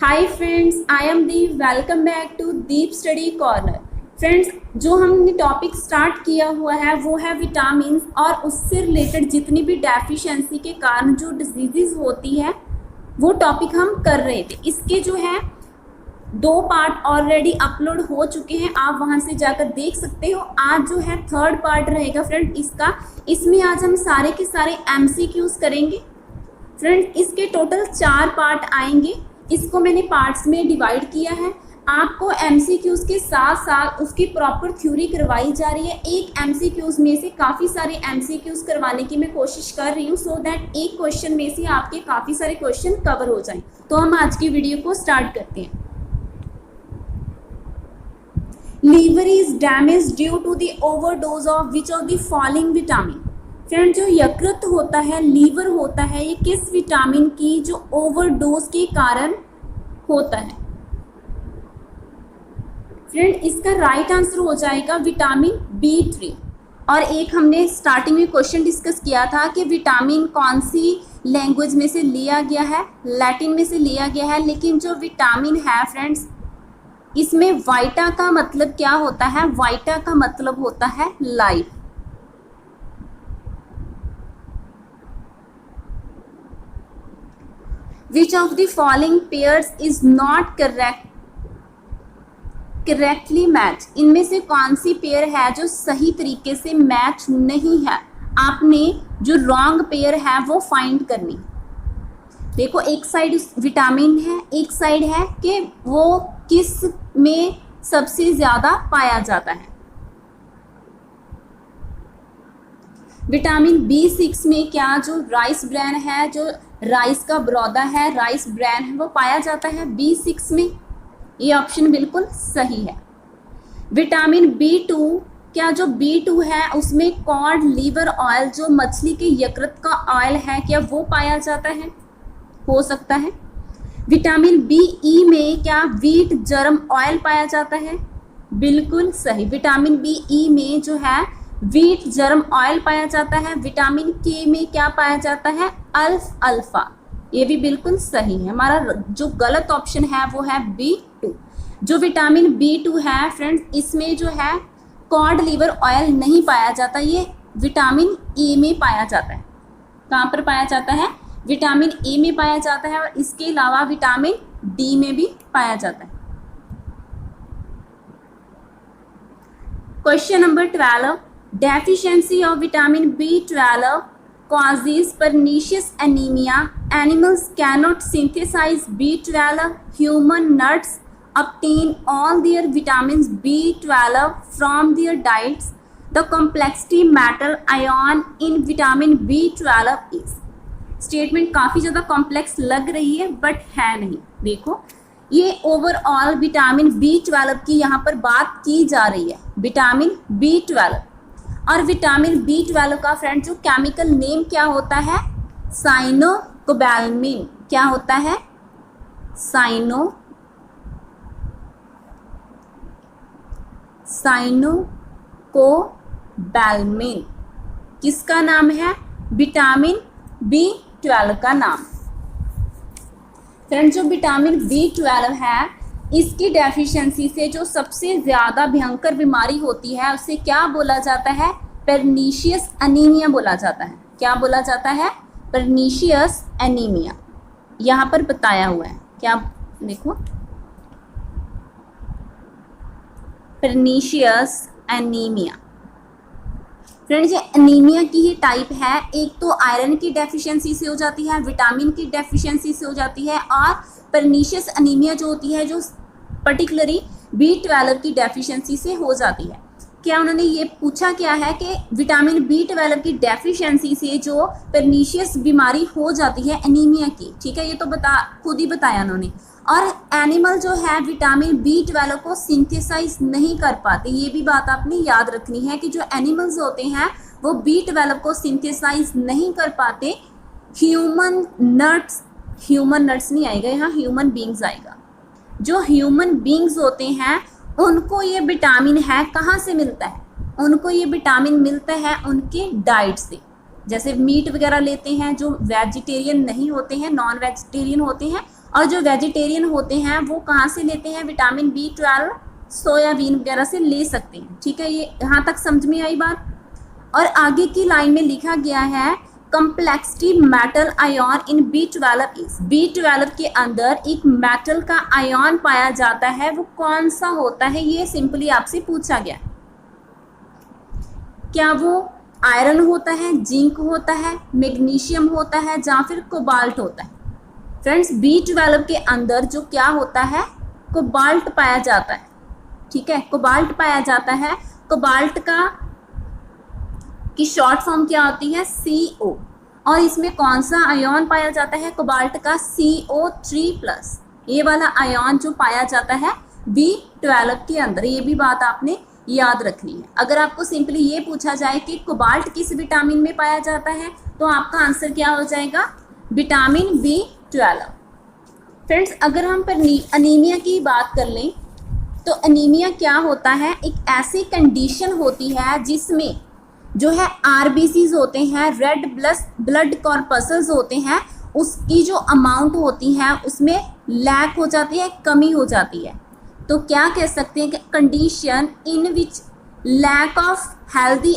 Hi friends, I am Deep. Welcome back to Deep study corner. Friends, जो हमने topic start किया हुआ है वो है विटामिन्स और उससे रिलेटेड जितनी भी डेफिशिएंसी के कारण जो डिजीजेस होती है वो टॉपिक हम कर रहे थे। इसके जो है 2 पार्ट ऑलरेडी अपलोड हो चुके हैं, आप वहां से जाकर देख सकते हो। आज जो है 3rd पार्ट रहेगा फ्रेंड इसका। इसमें आज हम सारे के सारे MCQs करेंगे फ्रेंड। इसके टोटल 4 पार्ट आएंगे। इसको मैंने पार्ट्स में डिवाइड किया है। आपको MCQs के साथ साथ उसकी प्रॉपर थ्योरी करवाई जा रही है। एक MCQs में से काफ़ी सारे MCQs करवाने की मैं कोशिश कर रही हूँ, सो दैट एक क्वेश्चन में से आपके काफ़ी सारे क्वेश्चन कवर हो जाएं। तो हम आज की वीडियो को स्टार्ट करते हैं। Liver is damage due to the overdose of which of the following vitamin. Friend, जो यकृत होता है, लीवर होता है, ये किस विटामिन की जो ओवरडोज के कारण होता है? फ्रेंड, इसका राइट आंसर हो जाएगा विटामिन B3। और एक हमने स्टार्टिंग में क्वेश्चन डिस्कस किया था कि विटामिन कौन सी लैंग्वेज में से लिया गया है, लैटिन में से लिया गया है। लेकिन जो विटामिन है फ्रेंड्स, इसमें वाइटा का मतलब क्या होता है? वाइटा का मतलब होता है life. Which of the following pairs is not correctly match? इनमें से कौन सी पेयर है जो सही तरीके से मैच नहीं है? आपने जो रॉन्ग पेयर है वो फाइंड करनी। देखो, एक साइड विटामिन है, एक साइड है कि वो किस में सबसे ज्यादा पाया जाता है। विटामिन B6 में क्या जो राइस ब्रैन है, जो राइस का बरौदा है, राइस ब्रैन है, वो पाया जाता है B6 में। ये ऑप्शन बिल्कुल सही है। विटामिन B2, क्या जो B2 है उसमें कॉड लिवर ऑयल, जो मछली के यकृत का ऑयल है, क्या वो पाया जाता है? हो सकता है। विटामिन BE में क्या व्हीट जर्म ऑयल पाया जाता है? बिल्कुल सही। विटामिन BE में जो है व्हीट जर्म ऑयल पाया जाता है। विटामिन K में क्या पाया जाता है? अल्फा। ये भी बिल्कुल सही है। हमारा जो गलत ऑप्शन है वो है B2। जो विटामिन B2 है फ्रेंड्स, इसमें जो है कॉड लिवर ऑयल नहीं पाया जाता, ये विटामिन E में पाया जाता है। कहाँ पर पाया जाता है? विटामिन E में पाया जाता है। और इसके अलावा विटामिन D में भी पाया जाता है। Question number 12, deficiency of vitamin B12 causes pernicious anemia. Animals cannot synthesize B12. Human nuts obtain all their vitamins B12 from their diets. The complexity metal ion in vitamin B12 is. Statement काफ़ी ज़्यादा complex लग रही है but है नहीं। देखो, ये overall vitamin B12 की यहाँ पर बात की जा रही है। विटामिन B12 और विटामिन B12 का फ्रेंड जो केमिकल नेम क्या होता है? साइनोकोबैल्मिन। क्या होता है? साइनोकोबैल्मिन। किसका नाम है? विटामिन B12 का नाम। फ्रेंड, जो विटामिन B12 है, इसकी डेफिशिएंसी से जो सबसे ज़्यादा भयंकर बीमारी होती है उसे क्या बोला जाता है? परनीशियस एनीमिया बोला जाता है। क्या बोला जाता है? Pernicious anaemia. यहाँ पर बताया हुआ है। क्या देखो, परनीशियस एनीमिया। फ्रेंड्स, ये एनीमिया की ही टाइप है। एक तो आयरन की डेफिशिएंसी से हो जाती है, विटामिन की डेफिशिएंसी से हो जाती है, और परनीशियस एनीमिया जो होती है जो पर्टिकुलरली B12 की डेफिशिएंसी से हो जाती है। क्या उन्होंने ये पूछा क्या है कि विटामिन B12 की डेफिशिएंसी से जो परनीशियस बीमारी हो जाती है एनीमिया की, ठीक है, ये तो खुद ही बताया उन्होंने। और एनिमल जो है विटामिन B12 को सिंथेसाइज नहीं कर पाते। ये भी बात आपने याद रखनी है कि जो एनिमल्स होते हैं वो B12 को सिंथेसाइज नहीं कर पाते। ह्यूमन नट्स नहीं आएगा यहाँ, ह्यूमन बींग्स आएगा। जो ह्यूमन बींग्स होते हैं उनको ये विटामिन है कहाँ से मिलता है? उनको ये विटामिन मिलता है उनके डाइट से। जैसे मीट वगैरह लेते हैं, जो वेजिटेरियन नहीं होते हैं, नॉन वेजिटेरियन होते हैं, और जो वेजिटेरियन होते हैं वो कहाँ से लेते हैं विटामिन B12, सोयाबीन वगैरह से ले सकते हैं। ठीक है, ये यहाँ तक समझ में आई बात। और आगे की लाइन में लिखा गया है complexity metal ion in B12 is, B12 के अंदर एक मेटल का आयन पाया जाता है, वो कौन सा होता है, ये सिंपली आपसे पूछा गया। क्या वो आयरन होता है, जिंक होता है, मैग्नीशियम होता है, या फिर कोबाल्ट होता है। फ्रेंड्स, B12 के अंदर जो क्या होता है, कोबाल्ट पाया जाता है। ठीक है, कोबाल्ट पाया जाता है। कोबाल्ट की शॉर्ट फॉर्म क्या होती है, CO। और इसमें कौन सा आयन पाया जाता है, कोबाल्ट का CO3+। ये वाला आयन जो पाया जाता है B12 के अंदर, ये भी बात आपने याद रखनी है। अगर आपको सिंपली ये पूछा जाए कि कोबाल्ट किस विटामिन में पाया जाता है, तो आपका आंसर क्या हो जाएगा, विटामिन B12। फ्रेंड्स, अगर हम अनीमिया की बात कर लें तो अनीमिया क्या होता है, एक ऐसी कंडीशन होती है जिसमें जो है RBCs होते हैं, रेड ब्लड कॉर्पसल्स होते हैं, उसकी जो अमाउंट होती है उसमें लैक हो जाती है, कमी हो जाती है। तो क्या कह सकते हैं कि condition in which lack of healthy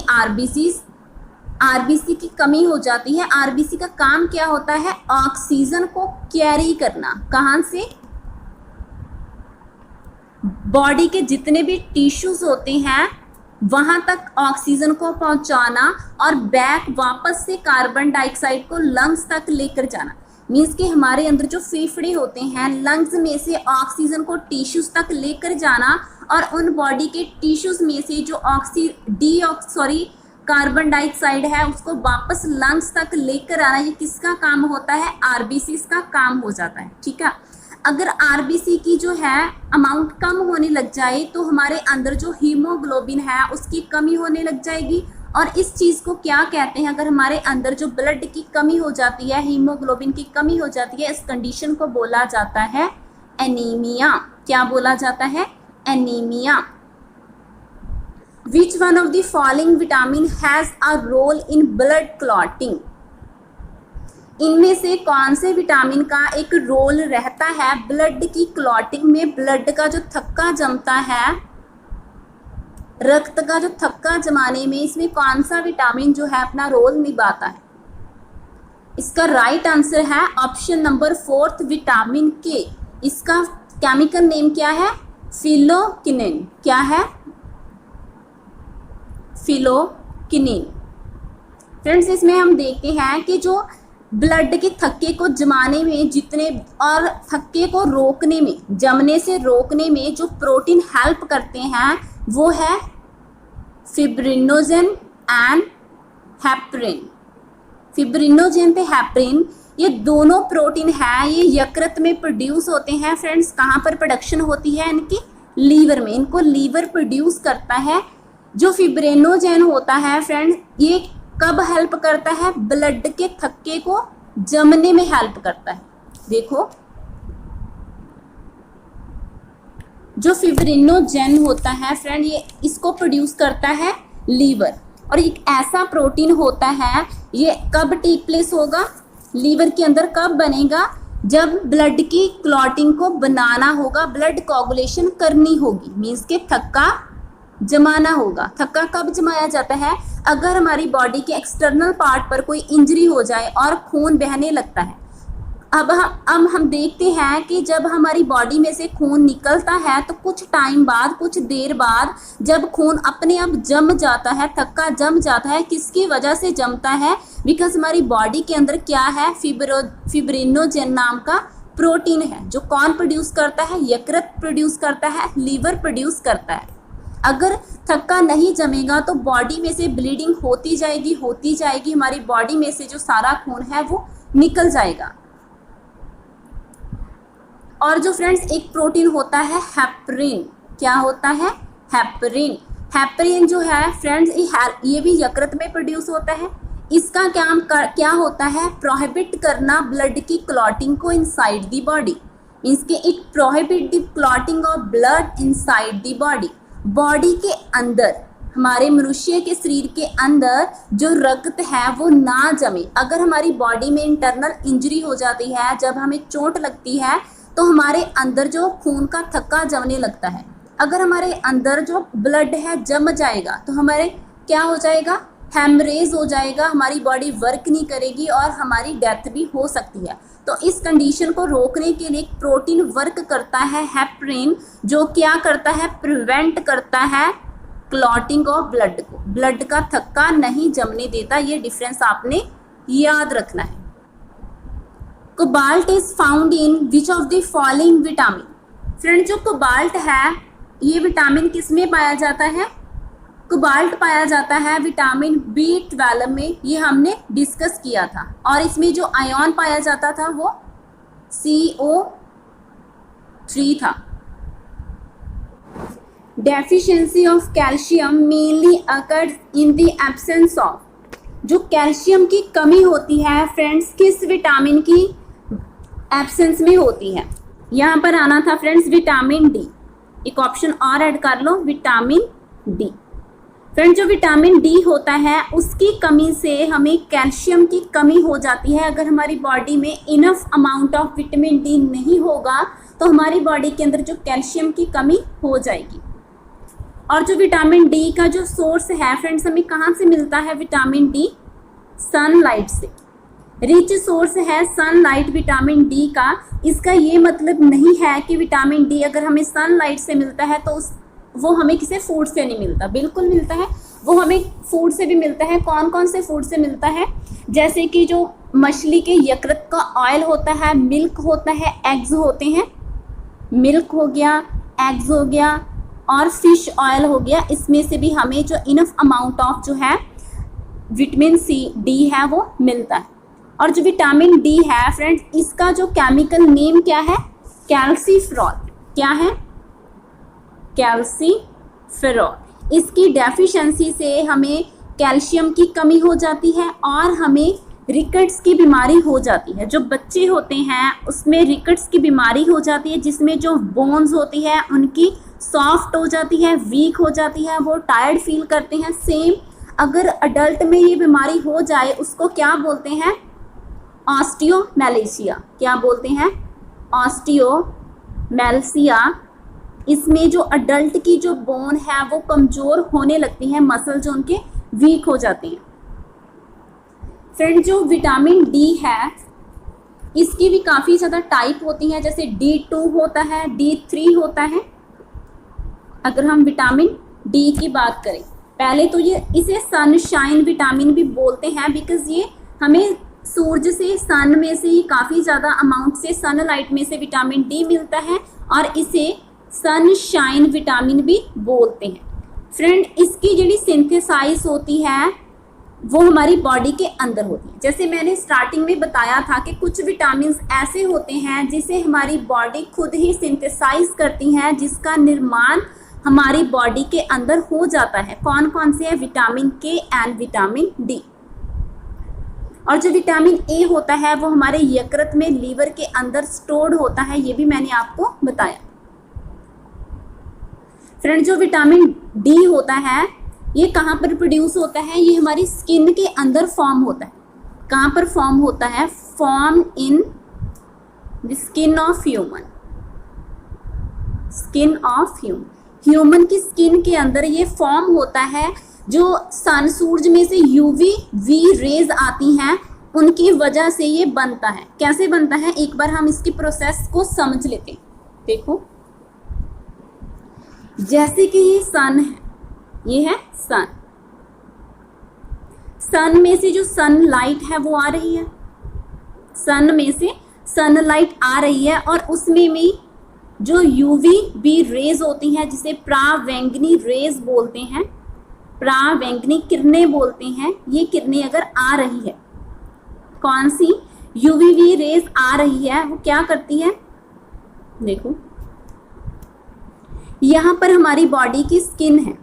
RBC की कमी हो जाती है। RBC का काम क्या होता है, ऑक्सीजन को कैरी करना, कहाँ से, बॉडी के जितने भी टिश्यूज होते हैं वहां तक ऑक्सीजन को पहुंचाना और बैक वापस से कार्बन डाइऑक्साइड को लंग्स तक लेकर जाना। मीन्स कि हमारे अंदर जो फेफड़े होते हैं, लंग्स में से ऑक्सीजन को टिश्यूज तक लेकर जाना और उन बॉडी के टिश्यूज में से जो कार्बन डाइऑक्साइड है उसको वापस लंग्स तक लेकर आना, ये किसका काम होता है, RBCs का काम हो जाता है। ठीक है, अगर RBC की जो है अमाउंट कम होने लग जाए तो हमारे अंदर जो हीमोग्लोबिन है उसकी कमी होने लग जाएगी। और इस चीज़ को क्या कहते हैं, अगर हमारे अंदर जो ब्लड की कमी हो जाती है, हीमोग्लोबिन की कमी हो जाती है, इस कंडीशन को बोला जाता है एनीमिया। क्या बोला जाता है, anaemia. Which one of the following vitamin has a role in blood clotting, इनमें से कौन से विटामिन का एक रोल रहता है ब्लड की क्लॉटिंग में, ब्लड का जो थक्का जमता है, रक्त का जो थक्का जमाने में, इसमें कौन सा विटामिन जो है अपना रोल निभाता है। इसका राइट आंसर है ऑप्शन नंबर 4 विटामिन K। इसका केमिकल नेम क्या है, फिलोकिनिन। क्या है, फिलोकिनिन। फ्रेंड्स, इसमें हम देखते हैं कि जो ब्लड के थक्के को जमाने में जितने और थक्के को रोकने में, जमने से रोकने में जो प्रोटीन हेल्प करते हैं वो है फिब्रिनोजेन एंड हेपरिन। फिब्रिनोजेन ते हेपरिन, ये दोनों प्रोटीन है, ये यकृत में प्रोड्यूस होते हैं। फ्रेंड्स, कहाँ पर प्रोडक्शन होती है इनकी, लीवर में। इनको लीवर प्रोड्यूस करता है। जो फिब्रिनोजेन होता है फ्रेंड्स, ये कब हेल्प करता है, ब्लड के थक्के को जमने में हेल्प करता है। देखो, जो फिब्रिनोजेन होता है फ्रेंड, ये इसको प्रोड्यूस करता है लीवर। और एक ऐसा प्रोटीन होता है, ये कब टेक प्लेस होगा, लीवर के अंदर कब बनेगा, जब ब्लड की क्लॉटिंग को बनाना होगा, ब्लड कोगुलेशन करनी होगी, मीन्स के थक्का जमाना होगा। थक्का कब जमाया जाता है, अगर हमारी बॉडी के एक्सटर्नल पार्ट पर कोई इंजरी हो जाए और खून बहने लगता है। अब हम देखते हैं कि जब हमारी बॉडी में से खून निकलता है तो कुछ टाइम बाद, कुछ देर बाद जब खून अपने आप जम जाता है, थक्का जम जाता है, किसकी वजह से जमता है, बिकॉज हमारी बॉडी के अंदर क्या है, फिब्रिनोजेन नाम का प्रोटीन है, जो कौन प्रोड्यूस करता है, यकृत प्रोड्यूस करता है, लीवर प्रोड्यूस करता है। अगर थक्का नहीं जमेगा तो बॉडी में से ब्लीडिंग होती जाएगी, हमारी बॉडी में से जो सारा खून है वो निकल जाएगा। और जो फ्रेंड्स एक प्रोटीन होता है हेपरिन, क्या होता है, हेपरिन। हेपरिन जो है फ्रेंड्स, ये भी यकृत में प्रोड्यूस होता है। इसका क्या होता है, प्रोहिबिट करना ब्लड की क्लॉटिंग को इनसाइड द बॉडी, मीन्स के it prohibit the clotting of blood inside the body. Body के अंदर हमारे मनुष्य के शरीर के अंदर जो रक्त है वो ना जमे। अगर हमारी बॉडी में इंटरनल इंजरी हो जाती है, जब हमें चोट लगती है तो हमारे अंदर जो खून का थक्का जमने लगता है, अगर हमारे अंदर जो ब्लड है जम जाएगा तो हमारे क्या हो जाएगा, हेमरेज हो जाएगा, हमारी बॉडी वर्क नहीं करेगी और हमारी डेथ भी हो सकती है। तो इस कंडीशन को रोकने के लिए एक प्रोटीन वर्क करता है हेपरिन, जो क्या करता है, प्रिवेंट करता है क्लॉटिंग ऑफ ब्लड को, ब्लड का थक्का नहीं जमने देता। ये डिफरेंस आपने याद रखना है। Cobalt is found in which of the following vitamin. Friend, जो कोबाल्ट है ये विटामिन किस में पाया जाता है, कोबाल्ट पाया जाता है विटामिन B12 में, ये हमने डिस्कस किया था। और इसमें जो आयन पाया जाता था वो CO3 था। Deficiency of calcium mainly occurs in the absence of, जो कैल्शियम की कमी होती है फ्रेंड्स किस विटामिन की एब्सेंस में होती है। यहाँ पर आना था फ्रेंड्स विटामिन डी, एक ऑप्शन और ऐड कर लो, विटामिन डी। फ्रेंड, जो विटामिन डी होता है उसकी कमी से हमें कैल्शियम की कमी हो जाती है। अगर हमारी बॉडी में enough amount of vitamin D नहीं होगा तो हमारी बॉडी के अंदर जो कैल्शियम की कमी हो जाएगी। और जो विटामिन डी का जो सोर्स है फ्रेंड्स, हमें कहाँ से मिलता है विटामिन डी, सनलाइट से। रिच सोर्स है सनलाइट विटामिन डी का। इसका ये मतलब नहीं है कि विटामिन डी अगर हमें सनलाइट से मिलता है तो वो हमें किसी फूड से नहीं मिलता, बिल्कुल मिलता है, वो हमें फूड से भी मिलता है। कौन कौन से फूड से मिलता है, जैसे कि जो मछली के यकृत का ऑयल होता है, मिल्क होता है, एग्स होते हैं, मिल्क हो गया, एग्स हो गया और फिश ऑयल हो गया, इसमें से भी हमें जो इनफ अमाउंट ऑफ जो है विटामिन डी है वो मिलता है। और जो विटामिन डी है फ्रेंड्स, इसका जो केमिकल नेम क्या है, कैल्सीफेरॉल। क्या है, कैल्सीफेरॉल। इसकी डेफिशिएंसी से हमें कैल्शियम की कमी हो जाती है और हमें रिकेट्स की बीमारी हो जाती है। जो बच्चे होते हैं उसमें रिकेट्स की बीमारी हो जाती है, जिसमें जो बोन्स होती है उनकी सॉफ्ट हो जाती है, वीक हो जाती है, वो टायर्ड फील करते हैं। सेम अगर अडल्ट में ये बीमारी हो जाए उसको क्या बोलते हैं, ऑस्टियोमेलेशिया। क्या बोलते हैं, ऑस्टियोमेलेशिया। इसमें जो अडल्ट की जो बोन है वो कमज़ोर होने लगती है, मसल जो उनके वीक हो जाते हैं। फ्रेंड, जो विटामिन डी है इसकी भी काफ़ी ज़्यादा टाइप होती हैं, जैसे D2 होता है, D3 होता है। अगर हम विटामिन डी की बात करें, पहले तो ये इसे सनशाइन विटामिन भी बोलते हैं, बिकॉज ये हमें सूरज से, सन में से ही काफ़ी ज़्यादा अमाउंट से, सनलाइट में से विटामिन डी मिलता है और इसे सनशाइन विटामिन भी बोलते हैं। फ्रेंड, इसकी ਜਿਹੜੀ सिंथेसाइज होती है वो हमारी बॉडी के अंदर होती है। जैसे मैंने स्टार्टिंग में बताया था कि कुछ विटामिन ऐसे होते हैं जिसे हमारी बॉडी खुद ही सिंथेसाइज करती है, जिसका निर्माण हमारी बॉडी के अंदर हो जाता है। कौन कौन से है, विटामिन के एंड विटामिन डी। और जो विटामिन ए होता है वो हमारे यकृत में, लीवर के अंदर स्टोर्ड होता है, ये भी मैंने आपको बताया। फ्रेंड, जो विटामिन डी होता है ये कहाँ पर प्रोड्यूस होता है, ये हमारी स्किन के अंदर फॉर्म होता है। कहाँ पर फॉर्म होता है, form in the skin of human. Skin of human, human की स्किन के अंदर ये फॉर्म होता है। जो सन, सूरज में से वी रेज आती हैं उनकी वजह से ये बनता है। कैसे बनता है, एक बार हम इसकी प्रोसेस को समझ लेते हैं। देखो, जैसे कि ये सन है, ये है सन। सन में से जो सनलाइट है वो आ रही है, सन में से सनलाइट आ रही है और उसमें भी जो यूवी रेज होती हैं, जिसे परावैंगनी रेज बोलते हैं, परावैंगनी किरणें बोलते हैं। ये किरणें अगर आ रही है, कौन सी यूवी रेज आ रही है, वो क्या करती है, देखो यहाँ पर हमारी बॉडी की स्किन है।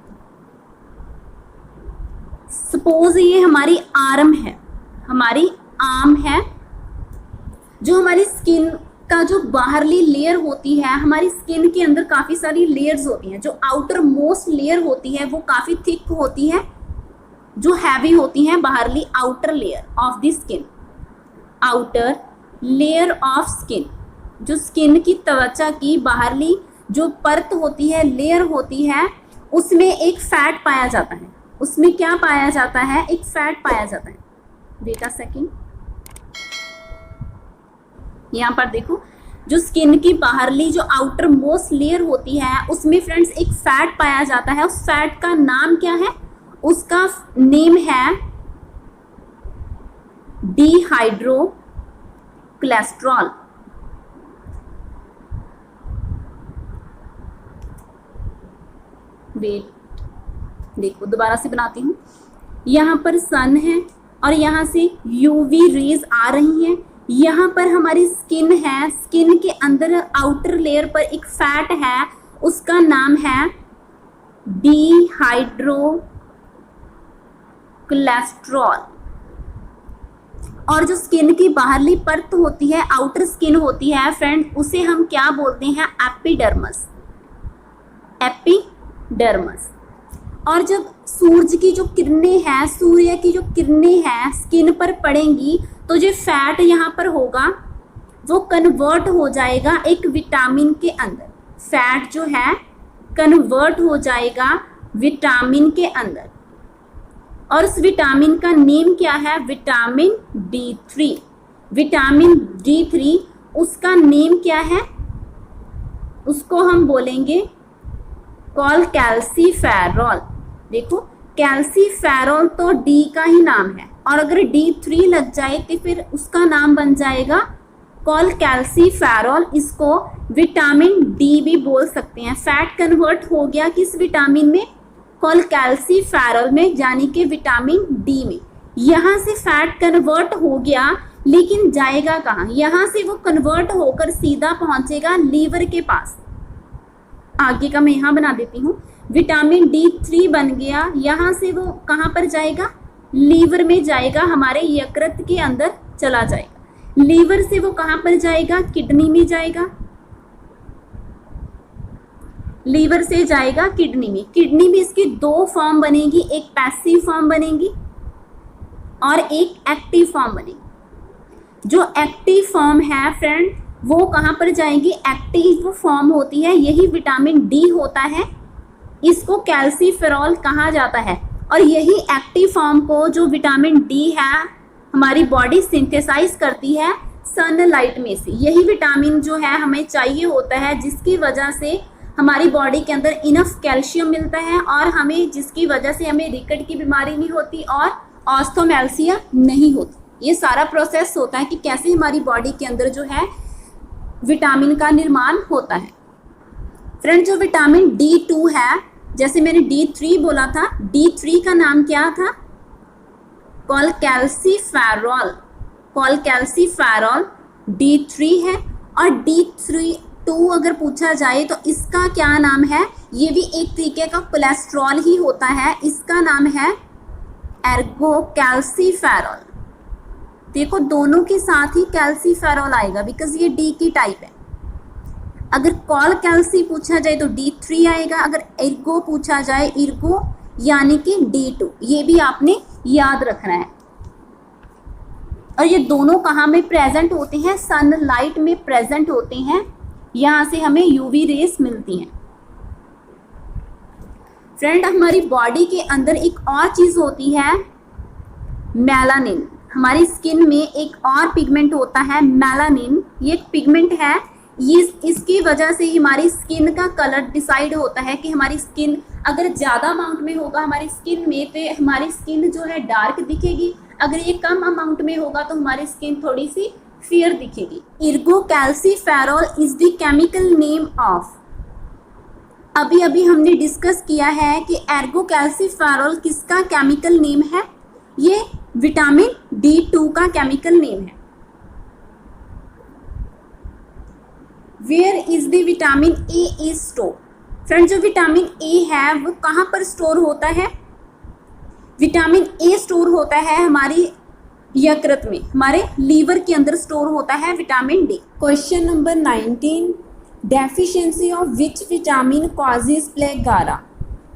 सपोज ये हमारी आर्म है, हमारी आर्म है। जो हमारी स्किन का जो बाहरली लेयर होती है, हमारी स्किन के अंदर काफ़ी सारी लेयर्स होती हैं। जो आउटर मोस्ट लेयर होती है वो काफ़ी थिक होती है, जो हैवी होती हैं बाहरली outer layer of the skin. Outer layer of skin, जो स्किन की त्वचा की बाहरली जो परत होती है, लेयर होती है, उसमें एक फैट पाया जाता है। उसमें क्या पाया जाता है? एक फैट पाया जाता है। वेट अ सेकंड, यहाँ पर देखो, जो स्किन की बाहरली जो आउटर मोस्ट लेयर होती है उसमें फ्रेंड्स एक फैट पाया जाता है। उस फैट का नाम क्या है? उसका नेम है डिहाइड्रो कोलेस्ट्रॉल। वेट, देखो दोबारा से बनाती हूँ। यहाँ पर सन है और यहाँ से यूवी रेज आ रही हैं। यहाँ पर हमारी स्किन है, स्किन के अंदर आउटर लेयर पर एक फैट है, उसका नाम है डिहाइड्रो कोलेस्ट्रॉल। और जो स्किन की बाहरली परत होती है, आउटर स्किन होती है फ्रेंड, उसे हम क्या बोलते हैं? एपिडर्मस। एपिडर्मस। और जब सूरज की जो किरणें हैं, सूर्य की जो किरणें हैं स्किन पर पड़ेंगी तो जो फैट यहाँ पर होगा वो कन्वर्ट हो जाएगा एक विटामिन के अंदर। फैट जो है कन्वर्ट हो जाएगा विटामिन के अंदर, और उस विटामिन का नेम क्या है? Vitamin D3। विटामिन D3, उसका नेम क्या है? उसको हम बोलेंगे कॉल कैल्सीफेरॉल। देखो, कैल्सीफेरॉल तो डी का ही नाम है, और अगर D3 लग जाए तो फिर उसका नाम बन जाएगा कॉल कैल्सीफेरॉल। इसको विटामिन डी भी बोल सकते हैं। फैट कन्वर्ट हो गया किस विटामिन में? कॉल कैल्सीफेरॉल में, यानी कि विटामिन डी में। यहाँ से फैट कन्वर्ट हो गया, लेकिन जाएगा कहाँ? यहाँ से वो कन्वर्ट होकर सीधा पहुँचेगा लीवर के पास। आगे का मैं यहाँ बना देती हूँ। विटामिन D3 बन गया, यहाँ से वो कहाँ पर जाएगा? लीवर में जाएगा, हमारे यकृत के अंदर चला जाएगा। लीवर से वो कहाँ पर जाएगा? किडनी में जाएगा। लीवर से जाएगा किडनी में। किडनी में इसकी दो फॉर्म बनेगी, एक पैसिव फॉर्म बनेगी और एक एक्टिव फॉर्म बनेगी। जो एक्टिव फॉर्म है फ्रेंड, वो कहाँ पर जाएगी? एक्टिव फॉर्म होती है, यही विटामिन डी होता है, इसको कैल्सीफेरॉल कहा जाता है। और यही एक्टिव फॉर्म को जो विटामिन डी है हमारी बॉडी सिंथेसाइज करती है सनलाइट में से। यही विटामिन जो है हमें चाहिए होता है, जिसकी वजह से हमारी बॉडी के अंदर इनफ कैल्शियम मिलता है, और हमें जिसकी वजह से हमें रिकेट की बीमारी नहीं होती और ऑस्थोमेल्सिया नहीं होती। ये सारा प्रोसेस होता है कि कैसे हमारी बॉडी के अंदर जो है विटामिन का निर्माण होता है। फ्रेंड, जो विटामिन D2 है, जैसे मैंने D3 बोला था, D3 का नाम क्या था? Call calciferol. Call calciferol D3 है। और D2 अगर पूछा जाए तो इसका क्या नाम है? ये भी एक तरीके का कोलेस्ट्रॉल ही होता है, इसका नाम है एर्गो कैल्सीफेरॉल। देखो, दोनों के साथ ही कैल्सीफेरॉल आएगा, बिकॉज ये डी की टाइप है। अगर कॉल कैल्सी पूछा जाए तो D3 आएगा, अगर एर्गो पूछा जाए, इर्गो यानी कि D2। ये भी आपने याद रखना है। और ये दोनों कहाँ में प्रेजेंट होते हैं? सनलाइट में प्रेजेंट होते हैं, यहाँ से हमें यूवी रेस मिलती हैं। फ्रेंड, हमारी बॉडी के अंदर एक और चीज़ होती है, मेलानिन। हमारी स्किन में एक और पिगमेंट होता है मेलानिन। ये एक पिगमेंट है, ये इसकी वजह से हमारी स्किन का कलर डिसाइड होता है कि हमारी स्किन अगर ज़्यादा अमाउंट में होगा हमारी स्किन में तो हमारी स्किन जो है डार्क दिखेगी, अगर ये कम अमाउंट में होगा तो हमारी स्किन थोड़ी सी फेयर दिखेगी। Ergocalciferol is the chemical name of, अभी अभी हमने डिस्कस किया है कि एर्गो कैल्सीफेरॉल किसका केमिकल नेम है? ये विटामिन D2 का केमिकल नेम है। Where is the vitamin A is store? Friend, जो विटामिन ए है वो कहाँ पर स्टोर होता है? विटामिन ए स्टोर होता है हमारी यकृत में, हमारे लीवर के अंदर स्टोर होता है vitamin D. Question number 19, deficiency of which vitamin causes pellagra.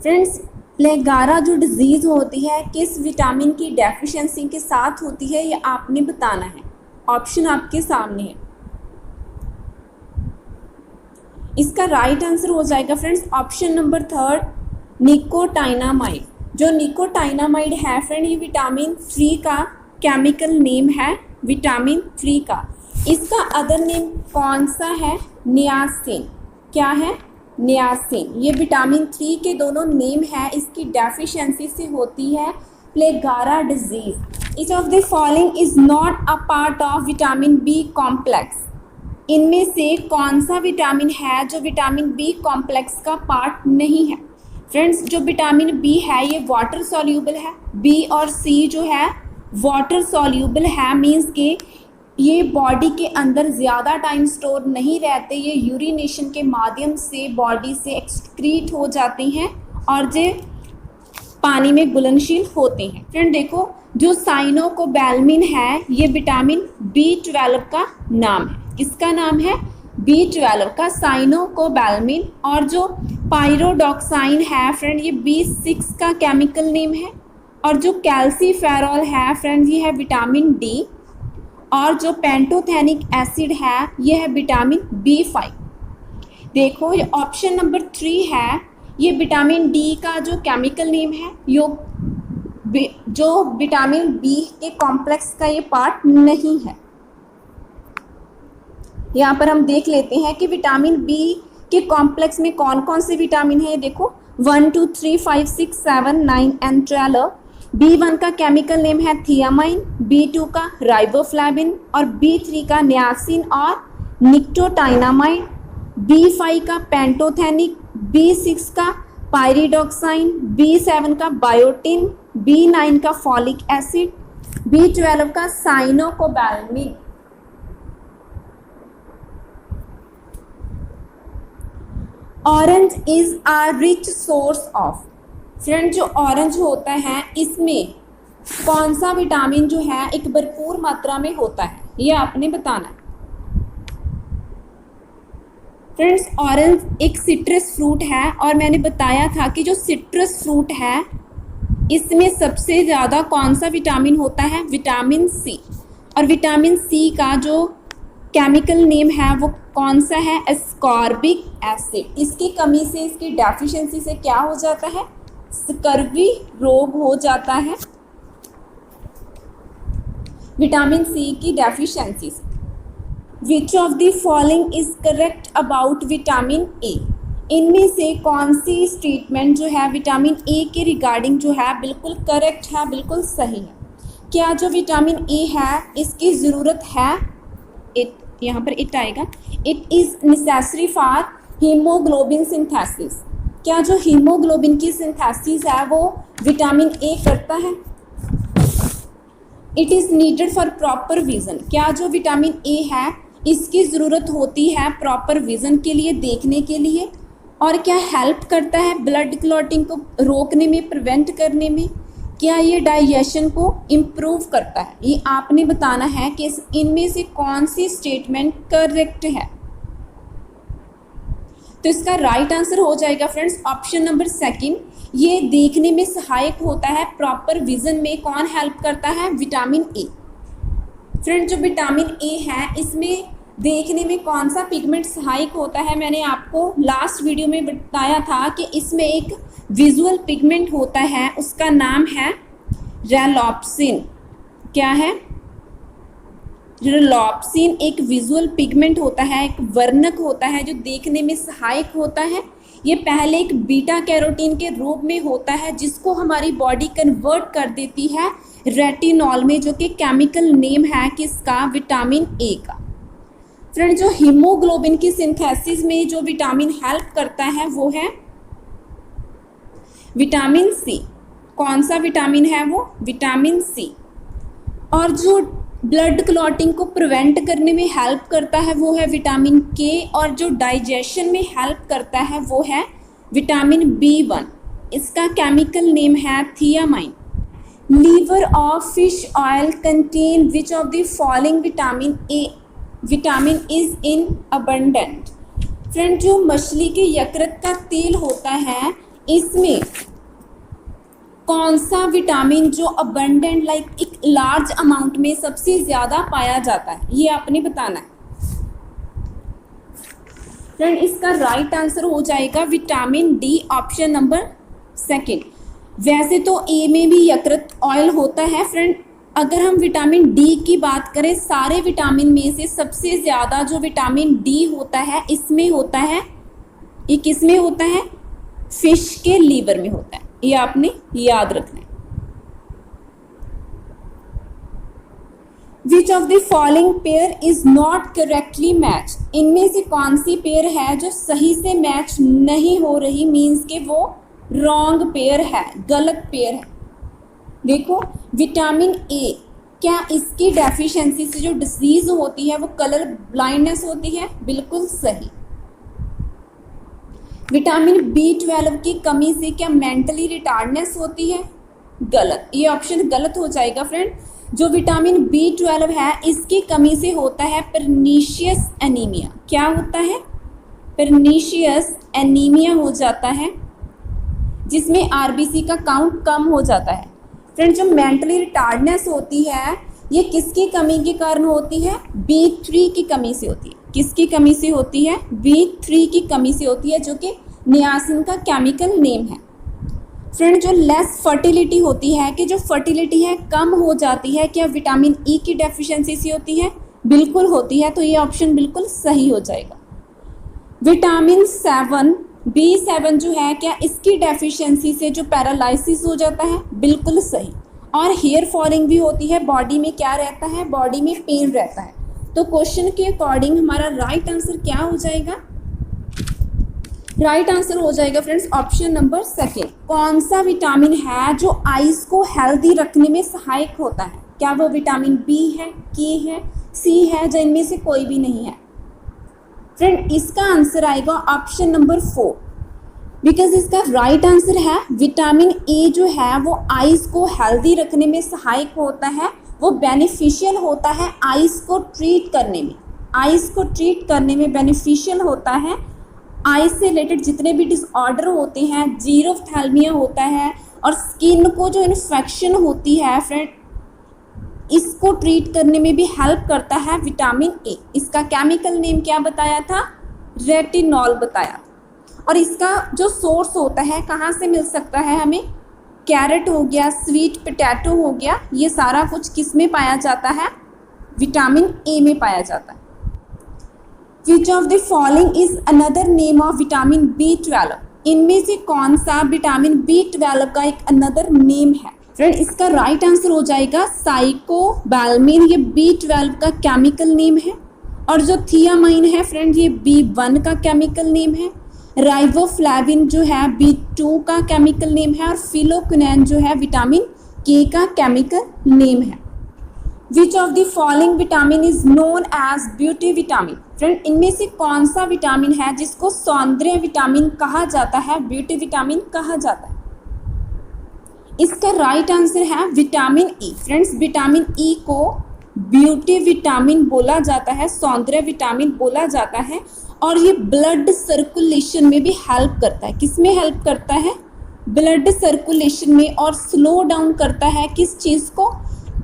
Friends, pellagra जो डिजीज होती है किस विटामिन की डेफिशिएंसी के साथ होती है, ये आपने बताना है। ऑप्शन आपके सामने है। इसका राइट आंसर हो जाएगा फ्रेंड्स ऑप्शन नंबर 3, निकोटाइनामाइड। जो निकोटाइनामाइड है फ्रेंड, ये विटामिन 3 का केमिकल नेम है, विटामिन 3 का। इसका अदर नेम कौन सा है? नियासिन। क्या है? नियासिन। ये विटामिन 3 के दोनों नेम है। इसकी डेफिशिएंसी से होती है pellagra disease. Each of the following is not a part of vitamin B complex. इनमें से कौन सा विटामिन है जो विटामिन बी कॉम्प्लेक्स का पार्ट नहीं है? फ्रेंड्स, जो विटामिन बी है ये वाटर सॉल्यूबल है। बी और सी जो है वाटर सॉल्यूबल है, मींस कि ये बॉडी के अंदर ज़्यादा टाइम स्टोर नहीं रहते, ये यूरिनेशन के माध्यम से बॉडी से एक्सक्रीट हो जाते हैं और जो पानी में घुलनशील होते हैं। फ्रेंड देखो, जो साइनोकोबैल्मिन है ये विटामिन B12 का नाम है। किसका नाम है? B12 का साइनोकोबैल्मिन। और जो पायरोडॉक्साइन है फ्रेंड, ये B6 का केमिकल नेम है। और जो कैल्सीफेरॉल है फ्रेंड, ये है विटामिन डी। और जो पेंटोथेनिक एसिड है ये है विटामिन B5। देखो, ये ऑप्शन नंबर 3 है, ये विटामिन डी का जो केमिकल नेम है, जो विटामिन बी के कॉम्प्लेक्स का ये पार्ट नहीं है। यहाँ पर हम देख लेते हैं कि विटामिन बी के कॉम्प्लेक्स में कौन कौन से विटामिन है। देखो 1, 2, 3, 5, 6, 7, 9 एंड 12। B1 का केमिकल नेम है थियामाइन, B2 का राइबोफ्लेविन और B3 का नियासिन और निकोटाइनामाइड, B5 का पेंटोथेनिक, B6 का पायरिडॉक्साइन, B7 का बायोटिन, B9 का फॉलिक एसिड, B12 का cyanocobalamin. Orange is a rich source of. Friend, जो ऑरेंज होता है इसमें कौन सा विटामिन जो है एक भरपूर मात्रा में होता है, ये आपने बताना है। फ्रेंड्स, ऑरेंज एक सिट्रस फ्रूट है और मैंने बताया था कि जो सिट्रस फ्रूट है इसमें सबसे ज़्यादा कौन सा विटामिन होता है? Vitamin C. और विटामिन सी का जो केमिकल नेम है वो कौन सा है? Ascorbic acid. इसकी कमी से, इसकी डेफिशिएंसी से क्या हो जाता है? स्कर्वी रोग हो जाता है विटामिन सी की डेफिशिएंसी से। विच of the following is correct about vitamin A. इनमें से कौन सी स्टेटमेंट जो है विटामिन ए के रिगार्डिंग जो है बिल्कुल करेक्ट है, बिल्कुल सही है? क्या जो विटामिन ए है इसकी ज़रूरत है? इट, यहाँ पर इट आएगा। It is necessary for haemoglobin synthesis. क्या जो हीमोग्लोबिन की सिंथेसिस है वो विटामिन ए करता है? It is needed for proper vision. क्या जो विटामिन ए है इसकी ज़रूरत होती है प्रॉपर विजन के लिए, देखने के लिए? और क्या हेल्प करता है ब्लड क्लॉटिंग को रोकने में, प्रिवेंट करने में? क्या ये डाइजेशन को इम्प्रूव करता है? ये आपने बताना है कि इनमें से कौन सी स्टेटमेंट करेक्ट है। तो इसका राइट आंसर हो जाएगा फ्रेंड्स ऑप्शन नंबर 2। ये देखने में सहायक होता है, प्रॉपर विजन में कौन हेल्प करता है? Vitamin A. फ्रेंड, जो विटामिन ए है इसमें देखने में कौन सा पिगमेंट सहायक होता है? मैंने आपको लास्ट वीडियो में बताया था कि इसमें एक विजुअल पिगमेंट होता है, उसका नाम है रेलॉप्सिन। क्या है? रेलॉप्सिन एक विजुअल पिगमेंट होता है, एक वर्णक होता है जो देखने में सहायक होता है। ये पहले एक बीटा कैरोटीन के रूप में होता है जिसको हमारी बॉडी कन्वर्ट कर देती है रेटिनॉल में, जो कि केमिकल नेम है किसका? विटामिन ए का। फ्रेंड, जो हीमोग्लोबिन की सिंथेसिस में जो विटामिन हेल्प करता है वो है विटामिन सी। कौन सा विटामिन है वो? Vitamin C. और जो ब्लड क्लॉटिंग को प्रिवेंट करने में हेल्प करता है वो है विटामिन के। और जो डाइजेशन में हेल्प करता है वो है विटामिन B1। इसका केमिकल नेम है thiamine. Liver of fish oil contain which of the following vitamin is in abundant. Friend, जो मछली के यकृत का तेल होता है इसमें कौन सा विटामिन जो अबंडेंट लाइक एक लार्ज अमाउंट में सबसे ज्यादा पाया जाता है, ये आपने बताना है। फ्रेंड, इसका राइट आंसर हो जाएगा vitamin D, option number second. वैसे तो ए में भी यकृत ऑयल होता है फ्रेंड, अगर हम विटामिन डी की बात करें सारे विटामिन में से सबसे ज़्यादा जो विटामिन डी होता है इसमें होता है, ये किस में होता है, फिश के लीवर में होता है, ये आपने याद रखना है। Which of the following pair is not correctly match, इनमें से कौन सी पेयर है जो सही से मैच नहीं हो रही, मीन्स के वो रॉन्ग पेयर है, गलत पेयर है। देखो विटामिन ए, क्या इसकी डेफिशिएंसी से जो डिजीज होती है वो कलर ब्लाइंडनेस होती है, बिल्कुल सही। विटामिन B12 की कमी से क्या मेंटली रिटार्डनेस होती है, गलत, ये ऑप्शन गलत हो जाएगा फ्रेंड। जो विटामिन B12 है इसकी कमी से होता है परनीशियस एनीमिया, क्या होता है, परनीशियस एनीमिया हो जाता है, जिसमें RBC का काउंट कम हो जाता है। फ्रेंड, जो मेंटली रिटार्डनेस होती है ये किसकी कमी के कारण होती है, B3 की कमी से होती है। किसकी कमी से होती है, B3 की कमी से होती है, जो कि नियासिन का केमिकल नेम है। फ्रेंड, जो लेस फर्टिलिटी होती है, कि जो फर्टिलिटी है कम हो जाती है, क्या विटामिन ई की डेफिशिएंसी से होती है, बिल्कुल होती है, तो ये ऑप्शन बिल्कुल सही हो जाएगा। विटामिन 7 B7 जो है, क्या इसकी डेफिशिएंसी से जो पैरालिसिस हो जाता है, बिल्कुल सही। और हेयर फॉलिंग भी होती है, बॉडी में क्या रहता है, बॉडी में पेन रहता है। तो क्वेश्चन के अकॉर्डिंग हमारा राइट आंसर क्या हो जाएगा, राइट आंसर हो जाएगा फ्रेंड्स ऑप्शन नंबर सेकेंड। कौन सा विटामिन है जो आइज को हेल्दी रखने में सहायक होता है, क्या वो विटामिन बी है, के है, सी है, या इनमें से कोई भी नहीं है। फ्रेंड, इसका आंसर आएगा ऑप्शन नंबर 4, बिकॉज इसका राइट आंसर है विटामिन ए जो है वो आइज को हेल्दी रखने में सहायक होता है, वो बेनिफिशियल होता है आइज को ट्रीट करने में, आइज को ट्रीट करने में बेनिफिशियल होता है। आइज से रिलेटेड जितने भी डिसऑर्डर होते हैं, जीरोफ्थैल्मिया होता है, और स्किन को जो इन्फेक्शन होती है फ्रेंड, इसको ट्रीट करने में भी हेल्प करता है विटामिन ए। इसका केमिकल नेम क्या बताया था, रेटिनॉल बताया। और इसका जो सोर्स होता है कहाँ से मिल सकता है हमें, कैरेट हो गया, स्वीट पोटैटो हो गया, ये सारा कुछ किस में पाया जाता है, विटामिन ए में पाया जाता है। Which of the following is another name of vitamin B12, इनमें से कौन सा विटामिन B12 का एक अनदर नेम है। फ्रेंड, इसका राइट आंसर हो जाएगा साइकोबैलमिन, ये B12 का केमिकल नेम है। और जो थियामाइन है फ्रेंड, ये B1 का केमिकल नेम है। राइबोफ्लेविन जो है B2 का केमिकल नेम है, और फिलोक्विनोन जो है विटामिन के का केमिकल नेम है। Which of the following vitamin is known as beauty vitamin, friend, इनमें से कौन सा विटामिन है जिसको सौंदर्य विटामिन कहा जाता है, ब्यूटी विटामिन कहा जाता है। इसका राइट आंसर है vitamin E. Friends, vitamin E को ब्यूटी विटामिन बोला जाता है, सौंदर्य विटामिन बोला जाता है, और ये ब्लड सर्कुलेशन में भी हेल्प करता है। किस में हेल्प करता है, ब्लड सर्कुलेशन में, और स्लो डाउन करता है किस चीज़ को,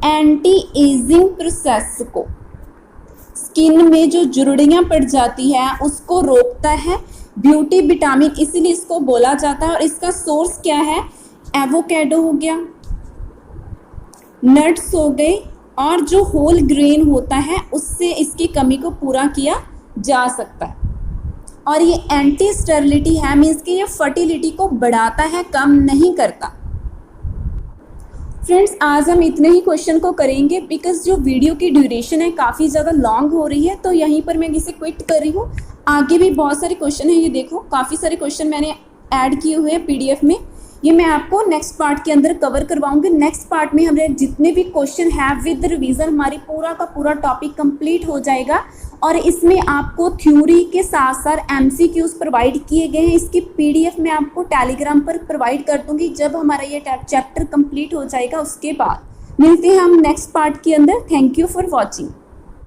एंटी एजिंग प्रोसेस को। स्किन में जो झुर्रियाँ पड़ जाती है उसको रोकता है ब्यूटी विटामिन, इसीलिए इसको बोला जाता है। और इसका सोर्स क्या है, एवोकेडो हो गया, नट्स हो गए, और जो होल ग्रेन होता है उससे इसकी कमी को पूरा किया जा सकता है। और ये एंटी स्टेरिलिटी है, मीन्स कि ये फर्टिलिटी को बढ़ाता है, कम नहीं करता। फ्रेंड्स, आज हम इतने ही क्वेश्चन को करेंगे, बिकॉज जो वीडियो की ड्यूरेशन है काफ़ी ज़्यादा लॉन्ग हो रही है, तो यहीं पर मैं इसे क्विट कर रही हूँ। आगे भी बहुत सारे क्वेश्चन हैं, ये देखो काफ़ी सारे क्वेश्चन मैंने ऐड किए हुए हैं PDF में, ये मैं आपको नेक्स्ट पार्ट के अंदर कवर करवाऊंगी। नेक्स्ट पार्ट में हमारे जितने भी क्वेश्चन है विद रिवीजन हमारी पूरा का पूरा टॉपिक कंप्लीट हो जाएगा और इसमें आपको थ्योरी के साथ साथ एमसीक्यूज प्रोवाइड किए गए हैं। इसकी पीडीएफ मैं आपको टेलीग्राम पर प्रोवाइड कर दूंगी जब हमारा ये चैप्टर कंप्लीट हो जाएगा। उसके बाद मिलते हैं हम नेक्स्ट पार्ट के अंदर। Thank you for watching.